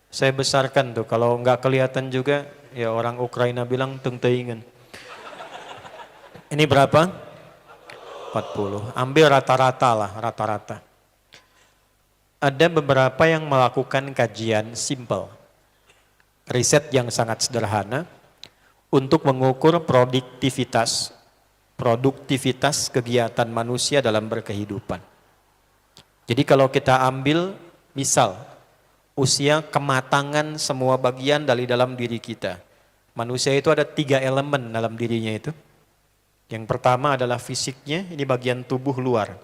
Saya besarkan tuh, kalau nggak kelihatan juga, ya orang Ukraina bilang tengteingan. Ini berapa? 40. Ambil rata-rata lah, rata-rata. Ada beberapa yang melakukan kajian simple. Riset yang sangat sederhana untuk mengukur produktivitas kegiatan manusia dalam berkehidupan. Jadi kalau kita ambil misal usia kematangan semua bagian dari dalam diri kita. Manusia itu ada 3 elemen dalam dirinya itu. Yang pertama adalah fisiknya, ini bagian tubuh luar.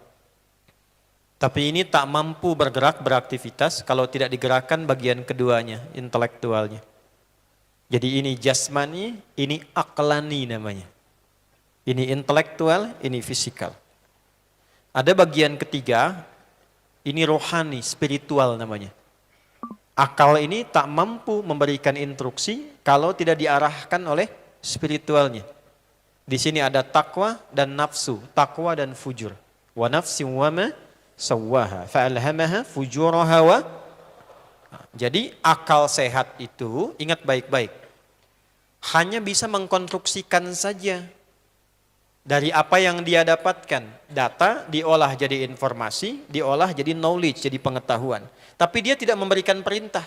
Tapi ini tak mampu bergerak, beraktivitas kalau tidak digerakkan bagian keduanya, intelektualnya. Jadi ini jasmani, ini aklani namanya. Ini intelektual, ini fisikal. Ada bagian ketiga, ini rohani, spiritual namanya. Akal ini tak mampu memberikan instruksi kalau tidak diarahkan oleh spiritualnya. Di sini ada takwa dan nafsu, takwa dan fujur. Wa nafsin wa ma sawwaha fa'alhamaha fujuraha wa. Jadi akal sehat itu, ingat baik-baik, hanya bisa mengkonstruksikan saja dari apa yang dia dapatkan. Data diolah jadi informasi, diolah jadi knowledge, jadi pengetahuan. Tapi dia tidak memberikan perintah.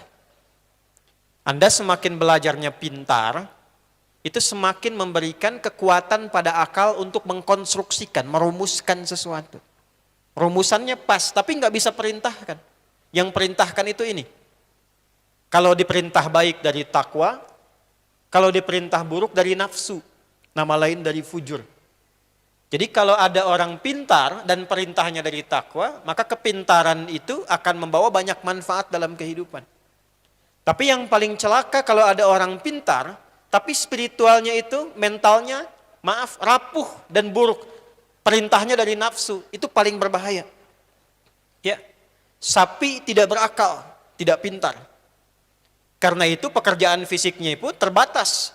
Anda semakin belajarnya pintar, itu semakin memberikan kekuatan pada akal untuk mengkonstruksikan, merumuskan sesuatu. Rumusannya pas, tapi nggak bisa perintahkan. Yang perintahkan itu ini. Kalau diperintah baik dari takwa, kalau diperintah buruk dari nafsu, nama lain dari fujur. Jadi kalau ada orang pintar dan perintahnya dari takwa, maka kepintaran itu akan membawa banyak manfaat dalam kehidupan. Tapi yang paling celaka kalau ada orang pintar, tapi spiritualnya itu, mentalnya, rapuh dan buruk. Perintahnya dari nafsu, itu paling berbahaya. Ya, sapi tidak berakal, tidak pintar. Karena itu pekerjaan fisiknya itu terbatas.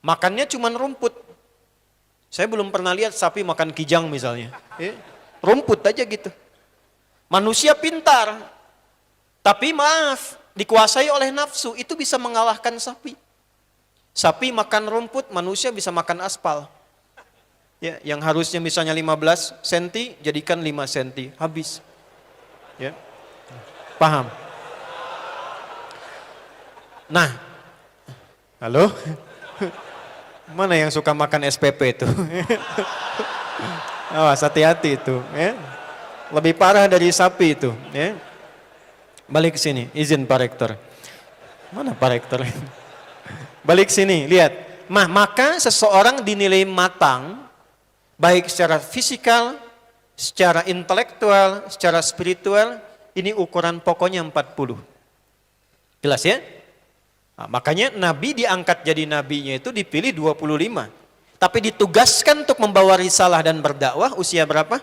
Makannya cuma rumput. Saya belum pernah lihat sapi makan kijang misalnya. Rumput aja gitu. Manusia pintar, tapi maaf, dikuasai oleh nafsu, itu bisa mengalahkan sapi. Sapi makan rumput, manusia bisa makan aspal. Ya, yang harusnya misalnya 15 cm, jadikan 5 cm, habis. Ya. Paham? Nah, halo? Mana yang suka makan SPP itu? Awas, hati-hati itu. Ya. Lebih parah dari sapi itu. Ya. Balik ke sini, izin Pak Rektor. Mana Pak Rektor? Balik sini, lihat. Maka seseorang dinilai matang, baik secara fisikal, secara intelektual, secara spiritual, ini ukuran pokoknya 40. Jelas ya? Nah, makanya Nabi diangkat jadi nabinya itu dipilih 25. Tapi ditugaskan untuk membawa risalah dan berdakwah usia berapa?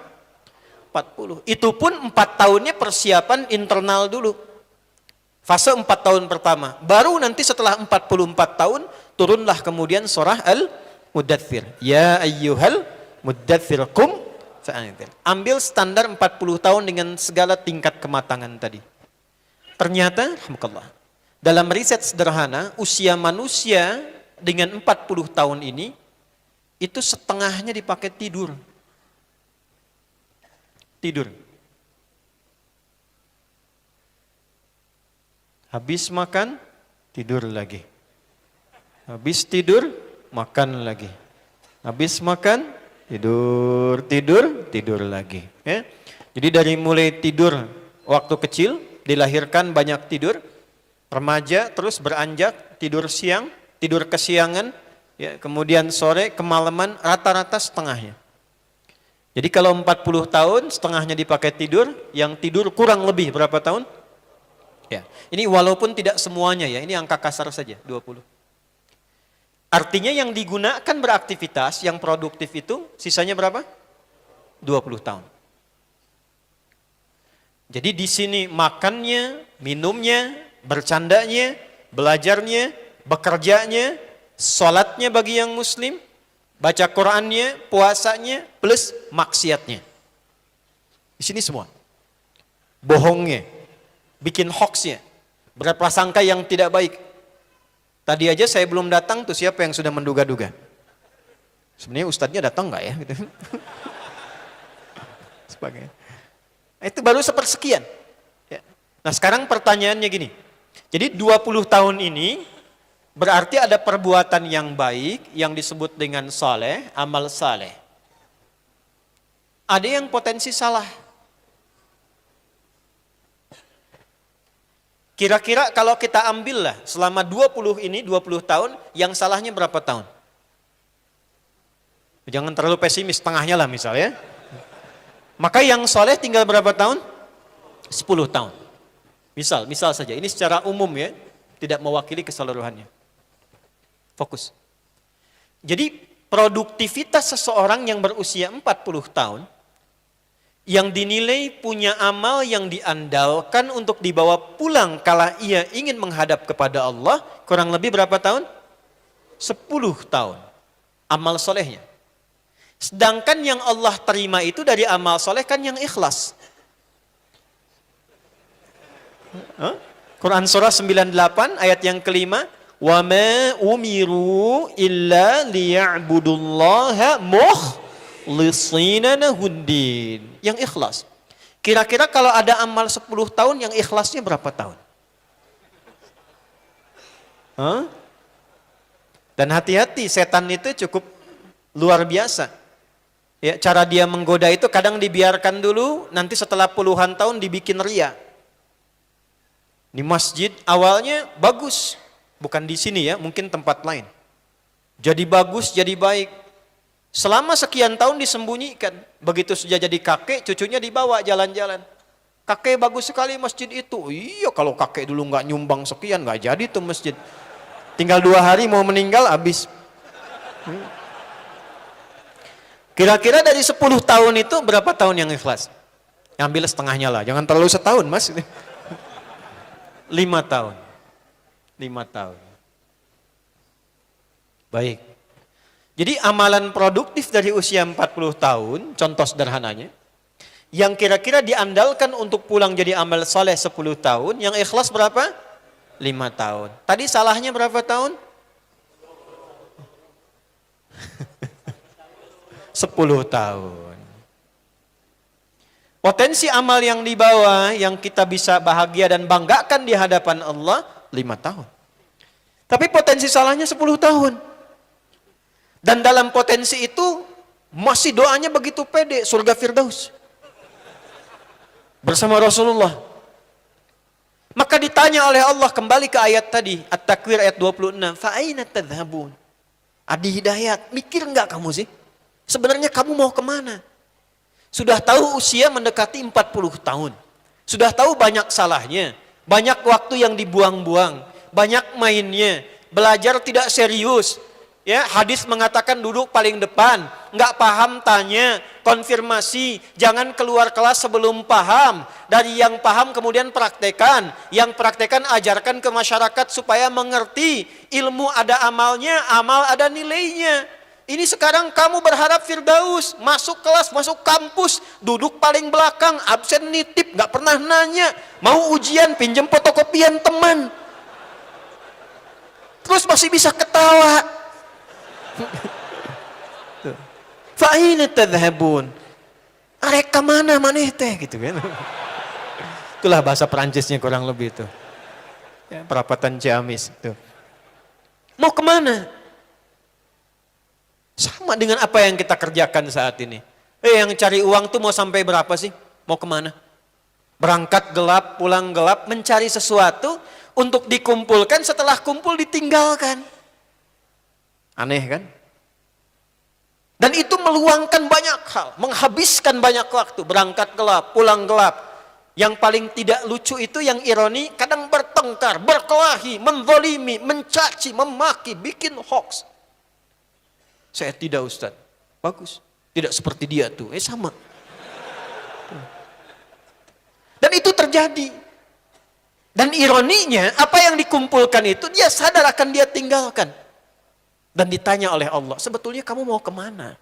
40. Itu pun 4 tahunnya persiapan internal dulu. Fase 4 tahun pertama. Baru nanti setelah 44 tahun, turunlah kemudian surah Al-Mudaththir. Ya ayyuhal mudaththir qum fa'anzir. Ambil standar 40 tahun dengan segala tingkat kematangan tadi. Ternyata, alhamdulillah, dalam riset sederhana, usia manusia dengan 40 tahun ini, itu setengahnya dipakai tidur. Tidur. Habis makan, tidur lagi. Habis tidur, makan lagi. Habis makan, tidur lagi. Ya. Jadi dari mulai tidur waktu kecil, dilahirkan banyak tidur, remaja terus beranjak, tidur siang, tidur kesiangan, ya, kemudian sore, kemalaman, rata-rata setengahnya. Jadi kalau 40 tahun, setengahnya dipakai tidur, yang tidur kurang lebih berapa tahun? Ya, ini walaupun tidak semuanya ya, ini angka kasar saja, 20. Artinya yang digunakan beraktivitas, yang produktif itu, sisanya berapa? 20 tahun. Jadi di sini makannya, minumnya, bercandanya, belajarnya, bekerjanya, sholatnya bagi yang muslim, baca Qur'annya, puasanya, plus maksiatnya. Di sini semua. Bohongnya, bikin hoaxnya, berprasangka yang tidak baik. Tadi aja saya belum datang tuh siapa yang sudah menduga-duga? Sebenarnya ustadznya datang nggak ya? Gitu. Sebagainya. Itu baru sepersekian. Ya. Nah sekarang pertanyaannya gini. Jadi 20 tahun ini berarti ada perbuatan yang baik yang disebut dengan saleh, amal saleh. Ada yang potensi salah. Kira-kira kalau kita ambil lah selama 20 tahun, yang salahnya berapa tahun? Jangan terlalu pesimis, setengahnya lah misalnya. Maka yang soleh tinggal berapa tahun? 10 tahun. Misal saja, ini secara umum ya, tidak mewakili keseluruhannya. Fokus. Jadi produktivitas seseorang yang berusia 40 tahun, yang dinilai punya amal yang diandalkan untuk dibawa pulang kala ia ingin menghadap kepada Allah, kurang lebih berapa tahun? 10 tahun amal solehnya. Sedangkan yang Allah terima itu dari amal soleh kan yang ikhlas. Quran surah 98 ayat yang kelima, wa ma umiru illa liya'budullaha mukhlisina lahuddin. Yang ikhlas. Kira-kira kalau ada amal 10 tahun yang ikhlasnya berapa tahun? Dan hati-hati, setan itu cukup luar biasa. Ya, cara dia menggoda itu kadang dibiarkan dulu, nanti setelah puluhan tahun dibikin ria. Di masjid awalnya bagus, bukan di sini ya, mungkin tempat lain. Jadi bagus, jadi baik. Selama sekian tahun disembunyikan. Begitu sudah jadi kakek, cucunya dibawa jalan-jalan. Kakek bagus sekali masjid itu. Iya, kalau kakek dulu nggak nyumbang sekian, nggak jadi tuh masjid. Tinggal 2 hari mau meninggal, habis. Kira-kira dari 10 tahun itu berapa tahun yang ikhlas? Ambil setengahnya lah, jangan terlalu setahun mas. 5 tahun. 5 tahun. Baik. Jadi amalan produktif dari usia 40 tahun, contoh sederhananya, yang kira-kira diandalkan untuk pulang jadi amal soleh 10 tahun, yang ikhlas berapa? 5 tahun. Tadi salahnya berapa tahun? 10 tahun. Potensi amal yang dibawa, yang kita bisa bahagia dan banggakan di hadapan Allah, 5 tahun. Tapi potensi salahnya 10 tahun. Dan dalam potensi itu, masih doanya begitu pede, surga Firdaus. Bersama Rasulullah. Maka ditanya oleh Allah, kembali ke ayat tadi, At-Takwir ayat 26, Fa'aina tadhabun. Adi Hidayat, mikir enggak kamu sih? Sebenarnya kamu mau kemana? Sudah tahu usia mendekati 40 tahun. Sudah tahu banyak salahnya. Banyak waktu yang dibuang-buang. Banyak mainnya. Belajar tidak serius. Ya, hadis mengatakan duduk paling depan. Nggak paham tanya. Konfirmasi. Jangan keluar kelas sebelum paham. Dari yang paham kemudian praktekan. Yang praktekan ajarkan ke masyarakat supaya mengerti. Ilmu ada amalnya, amal ada nilainya. Ini sekarang kamu berharap Firdaus, masuk kelas, masuk kampus, duduk paling belakang, absen nitip, nggak pernah nanya, mau ujian pinjem fotokopian teman, terus masih bisa ketawa. Fa'ina tadhhabun, arek kemana maneh teh gitu kan? Itulah bahasa Perancisnya kurang lebih itu. Ya, perapatan Ciamis itu. Mau kemana? Sama dengan apa yang kita kerjakan saat ini. Yang cari uang tuh mau sampai berapa sih? Mau kemana? Berangkat gelap, pulang gelap, mencari sesuatu untuk dikumpulkan, setelah kumpul ditinggalkan. Aneh kan? Dan itu meluangkan banyak hal, menghabiskan banyak waktu. Berangkat gelap, pulang gelap. Yang paling tidak lucu itu yang ironi, kadang bertengkar, berkelahi, menzalimi, mencaci, memaki, bikin hoax. Saya tidak Ustaz. Bagus. Tidak seperti dia tuh. Sama. Dan itu terjadi. Dan ironinya, apa yang dikumpulkan itu, dia sadar akan dia tinggalkan. Dan ditanya oleh Allah, sebetulnya kamu mau kemana?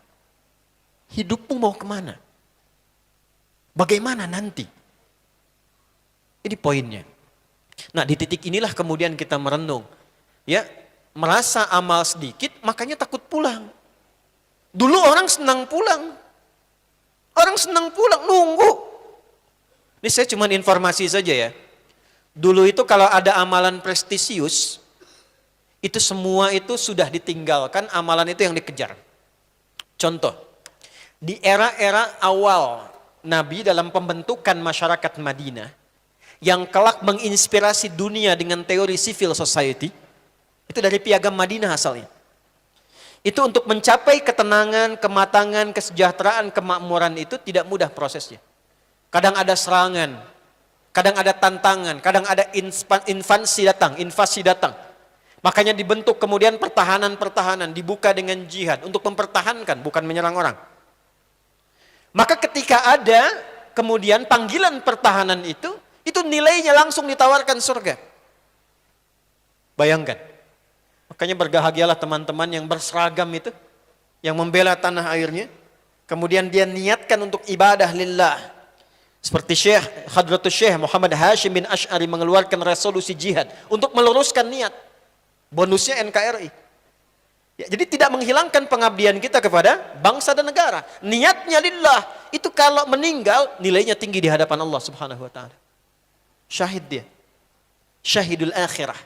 Hidupmu mau kemana? Bagaimana nanti? Ini poinnya. Nah, di titik inilah kemudian kita merenung. Ya, merasa amal sedikit, makanya takut pulang. Dulu orang senang pulang. Orang senang pulang, nunggu. Ini saya cuma informasi saja ya. Dulu itu kalau ada amalan prestisius, itu semua itu sudah ditinggalkan, amalan itu yang dikejar. Contoh, di era-era awal Nabi dalam pembentukan masyarakat Madinah, yang kelak menginspirasi dunia dengan teori civil society, itu dari Piagam Madinah asalnya. Itu untuk mencapai ketenangan, kematangan, kesejahteraan, kemakmuran itu tidak mudah prosesnya. Kadang ada serangan, kadang ada tantangan, kadang ada invasi datang. Makanya dibentuk kemudian pertahanan-pertahanan, dibuka dengan jihad untuk mempertahankan, bukan menyerang orang. Maka ketika ada kemudian panggilan pertahanan itu nilainya langsung ditawarkan surga. Bayangkan. Makanya berbahagialah teman-teman yang berseragam itu, yang membela tanah airnya, kemudian dia niatkan untuk ibadah lillah. Seperti Hadratus Syekh Muhammad Hashim bin Asy'ari mengeluarkan resolusi jihad untuk meluruskan niat. Bonusnya NKRI. Ya, jadi tidak menghilangkan pengabdian kita kepada bangsa dan negara. Niatnya lillah, itu kalau meninggal nilainya tinggi di hadapan Allah Subhanahu wa taala. Syahid dia. Syahidul akhirah.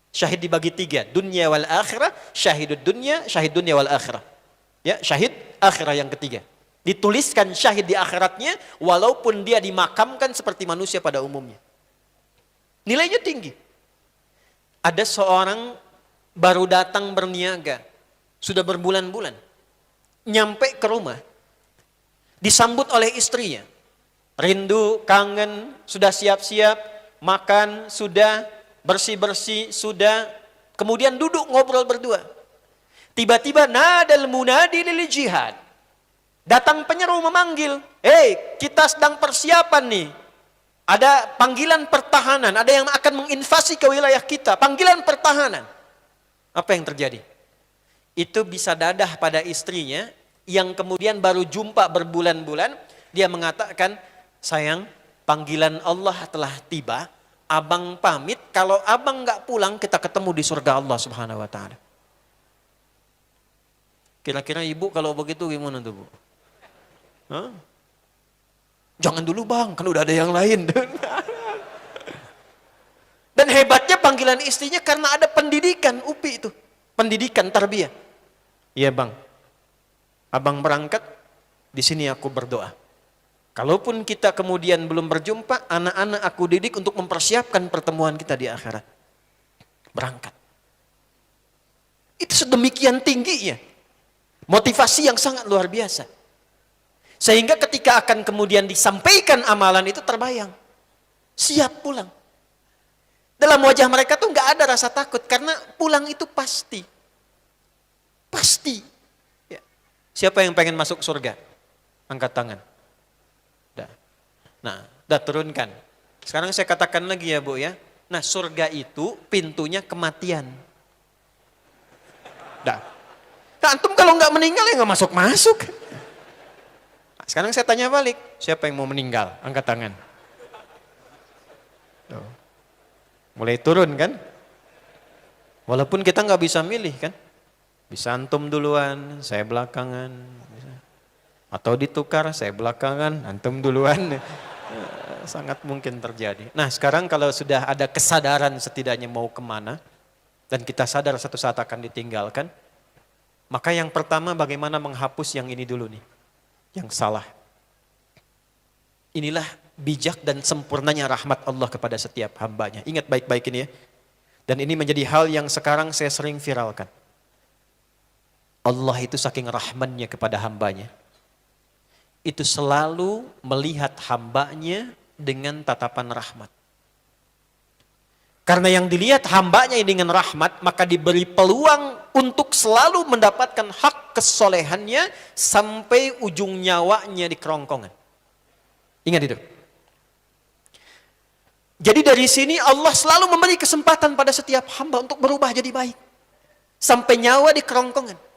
Syahid dibagi 3, dunia wal akhirah, syahidud dunia, syahid dunia wal akhirah. Ya, syahid akhirah yang ketiga. Dituliskan syahid di akhiratnya walaupun dia dimakamkan seperti manusia pada umumnya. Nilainya tinggi. Ada seorang baru datang berniaga, sudah berbulan-bulan. Nyampe ke rumah, disambut oleh istrinya. Rindu, kangen, sudah siap-siap, makan, sudah, bersih-bersih, sudah. Kemudian duduk ngobrol berdua. Tiba-tiba nadal munadi lil jihad. Datang penyeru memanggil, kita sedang persiapan nih. Ada panggilan pertahanan, ada yang akan menginvasi ke wilayah kita. Panggilan pertahanan. Apa yang terjadi? Itu bisa dadah pada istrinya yang kemudian baru jumpa berbulan-bulan. Dia mengatakan, sayang, panggilan Allah telah tiba. Abang pamit, kalau abang gak pulang kita ketemu di surga Allah Subhanahu wa ta'ala. Kira-kira ibu kalau begitu gimana tuh bu? Hah? Jangan dulu bang, kan udah ada yang lain. Dan hebatnya panggilan istrinya karena ada pendidikan UPI itu. Pendidikan tarbiyah. Iya bang, abang berangkat, di sini aku berdoa. Kalaupun kita kemudian belum berjumpa, anak-anak aku didik untuk mempersiapkan pertemuan kita di akhirat. Berangkat. Itu sedemikian tingginya. Motivasi yang sangat luar biasa. Sehingga ketika akan kemudian disampaikan amalan itu terbayang. Siap pulang. Dalam wajah mereka tuh nggak ada rasa takut. Karena pulang itu pasti. Pasti. Ya. Siapa yang pengen masuk surga? Angkat tangan. Nah, dah turunkan. Sekarang saya katakan lagi ya bu ya. Nah surga itu pintunya kematian. Dah. Nah, antum kalau nggak meninggal ya nggak masuk-masuk. Sekarang saya tanya balik, siapa yang mau meninggal? Angkat tangan. Tuh. Mulai turun kan? Walaupun kita nggak bisa milih kan? Bisa antum duluan, saya belakangan. Atau ditukar, saya belakangan, antum duluan. Sangat mungkin terjadi. Nah sekarang kalau sudah ada kesadaran setidaknya mau kemana, dan kita sadar satu saat akan ditinggalkan, maka yang pertama bagaimana menghapus yang ini dulu nih. Yang salah. Inilah bijak dan sempurnanya rahmat Allah kepada setiap hambanya. Ingat baik-baik ini ya. Dan ini menjadi hal yang sekarang saya sering viralkan. Allah itu saking rahmannya kepada hambanya. Itu selalu melihat hambanya dengan tatapan rahmat. Karena yang dilihat hambanya dengan rahmat, maka diberi peluang untuk selalu mendapatkan hak kesolehannya sampai ujung nyawanya di kerongkongan. Ingat itu. Jadi dari sini Allah selalu memberi kesempatan pada setiap hamba untuk berubah jadi baik. Sampai nyawa di kerongkongan.